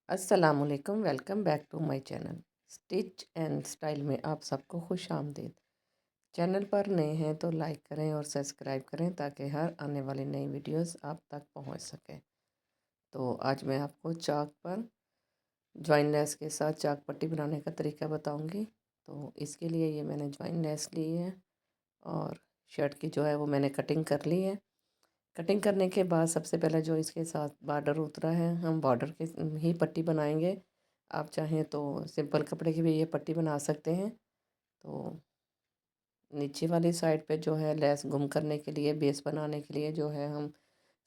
अस्सलामुअलैकुम, welcome back to my channel. Stitch and style में आप सबको खुश आमदीद। चैनल पर नए हैं तो लाइक करें और सब्सक्राइब करें ताकि हर आने वाली नई वीडियोस आप तक पहुंच सके। तो आज मैं आपको चाक पर जॉइन लेस के साथ चाक पट्टी बनाने का तरीका बताऊंगी। तो इसके लिए ये मैंने जॉइन लेस ली है और शर्ट की जो है वो मैंने कटिंग कर ली है। कटिंग करने के बाद सबसे पहले जो इसके साथ बॉर्डर उतरा है, हम बॉर्डर के ही पट्टी बनाएंगे। आप चाहें तो सिंपल कपड़े की भी ये पट्टी बना सकते हैं। तो नीचे वाली साइड पे जो है लेस गुम करने के लिए, बेस बनाने के लिए जो है हम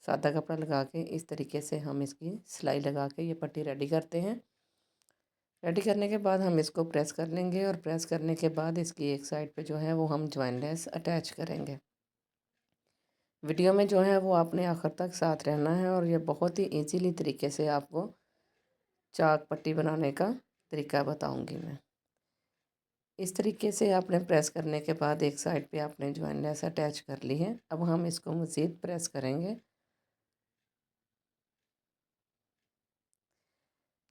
सादा कपड़ा लगा के इस तरीके से हम इसकी सिलाई लगा के ये पट्टी रेडी करते हैं। रेडी करने के बाद हम इसको प्रेस कर लेंगे और प्रेस करने के बाद इसकी एक साइड पे जो है वो हम जॉइन लेस अटैच करेंगे। वीडियो में जो है वो आपने आखिर तक साथ रहना है और ये बहुत ही इजीली तरीके से आपको चाक पट्टी बनाने का तरीका बताऊंगी मैं। इस तरीके से आपने प्रेस करने के बाद एक साइड पे आपने जॉइन लेस अटैच कर ली है। अब हम इसको मज़ीद प्रेस करेंगे।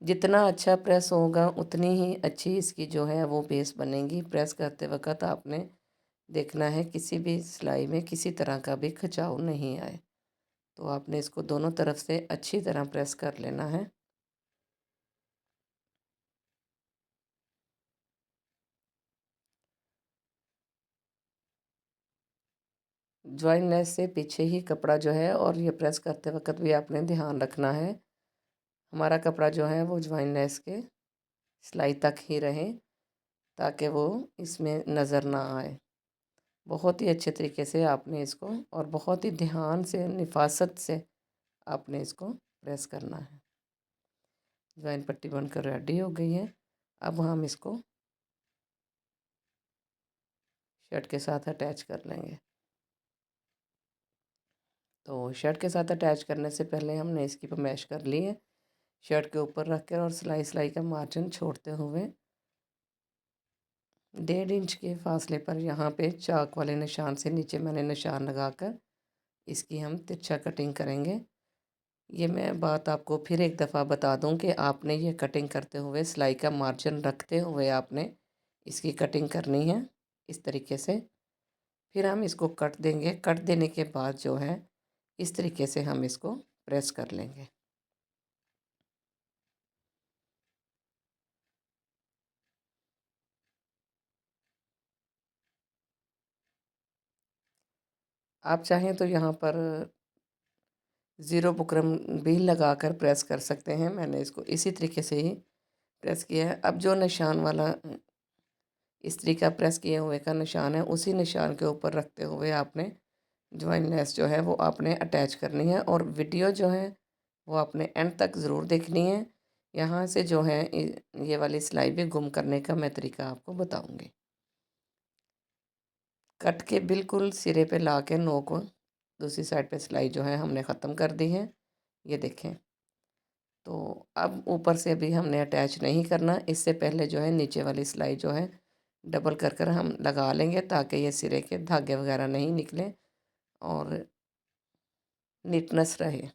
जितना अच्छा प्रेस होगा उतनी ही अच्छी इसकी जो है वो बेस बनेगी। प्रेस करते वक्त आपने देखना है किसी भी सिलाई में किसी तरह का भी खिंचाव नहीं आए। तो आपने इसको दोनों तरफ से अच्छी तरह प्रेस कर लेना है। जॉइन लेस से पीछे ही कपड़ा जो है, और ये प्रेस करते वक्त भी आपने ध्यान रखना है हमारा कपड़ा जो है वो जॉइन लेस के सिलाई तक ही रहे ताकि वो इसमें नज़र ना आए। बहुत ही अच्छे तरीके से आपने इसको और बहुत ही ध्यान से निफासत से आपने इसको प्रेस करना है। जॉइन पट्टी बनकर रेडी हो गई है। अब हम इसको शर्ट के साथ अटैच कर लेंगे। तो शर्ट के साथ अटैच करने से पहले हमने इसकी पमैश कर ली है। शर्ट के ऊपर रख कर और सिलाई सिलाई का मार्जिन छोड़ते हुए 1.5 इंच के फासले पर यहाँ पे चाक वाले निशान से नीचे मैंने निशान लगाकर इसकी हम तिरछा कटिंग करेंगे। ये मैं बात आपको फिर एक दफ़ा बता दूं कि आपने ये कटिंग करते हुए सिलाई का मार्जिन रखते हुए आपने इसकी कटिंग करनी है इस तरीके से। फिर हम इसको कट देंगे। कट देने के बाद जो है इस तरीके से हम इसको प्रेस कर लेंगे। आप चाहें तो यहाँ पर ज़ीरो बुकरम भी लगाकर प्रेस कर सकते हैं। मैंने इसको इसी तरीके से ही प्रेस किया है। अब जो निशान वाला इस्त्री का प्रेस किए हुए का निशान है, उसी निशान के ऊपर रखते हुए आपने जॉइन लेस जो है वो आपने अटैच करनी है। और वीडियो जो है वो आपने एंड तक ज़रूर देखनी है। यहाँ से जो है ये वाली सिलाई भी गुम करने का मैं तरीका आपको बताऊंगी। कट के बिल्कुल सिरे पे ला के नोक दूसरी साइड पे सिलाई जो है हमने ख़त्म कर दी है। ये देखें। तो अब ऊपर से भी हमने अटैच नहीं करना। इससे पहले जो है नीचे वाली सिलाई जो है डबल कर कर हम लगा लेंगे ताकि ये सिरे के धागे वगैरह नहीं निकले और नीटनेस रहे।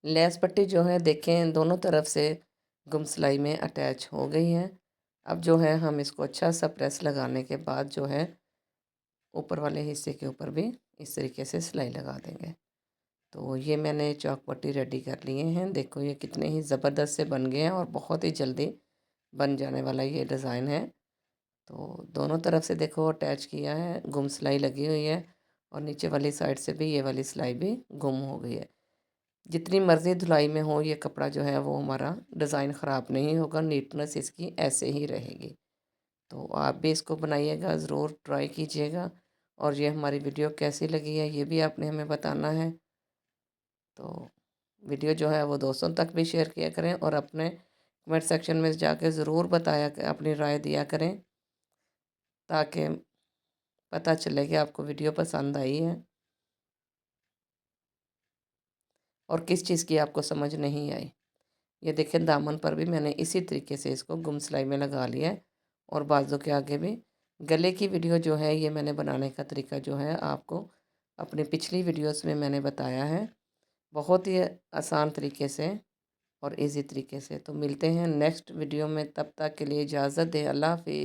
लेस पट्टी जो है देखें दोनों तरफ से गुम सिलाई में अटैच हो गई है। अब जो है हम इसको अच्छा सा प्रेस लगाने के बाद जो है ऊपर वाले हिस्से के ऊपर भी इस तरीके से सिलाई लगा देंगे। तो ये मैंने चौक पट्टी रेडी कर लिए हैं। देखो ये कितने ही ज़बरदस्त से बन गए हैं और बहुत ही जल्दी बन जाने वाला ये डिज़ाइन है। तो दोनों तरफ से देखो अटैच किया है, गुम सिलाई लगी हुई है और नीचे वाली साइड से भी ये वाली सिलाई भी गुम हो गई है। जितनी मर्ज़ी धुलाई में हो ये कपड़ा जो है वो हमारा डिज़ाइन ख़राब नहीं होगा, नीटनेस इसकी ऐसे ही रहेगी। तो आप भी इसको बनाइएगा, ज़रूर ट्राई कीजिएगा। और ये हमारी वीडियो कैसी लगी है ये भी आपने हमें बताना है। तो वीडियो जो है वो दोस्तों तक भी शेयर किया करें और अपने कमेंट सेक्शन में जाके ज़रूर बताया अपनी राय दिया करें ताकि पता चले कि आपको वीडियो पसंद आई है और किस चीज़ की आपको समझ नहीं आई। ये देखें दामन पर भी मैंने इसी तरीके से इसको गुम सिलाई में लगा लिया है और बाजू के आगे भी। गले की वीडियो जो है ये मैंने बनाने का तरीका जो है आपको अपनी पिछली वीडियोस में मैंने बताया है। बहुत ही आसान तरीके से और इजी तरीके से। तो मिलते हैं नेक्स्ट वीडियो में, तब तक के लिए इजाज़त दें। अल्लाह हाफिज़।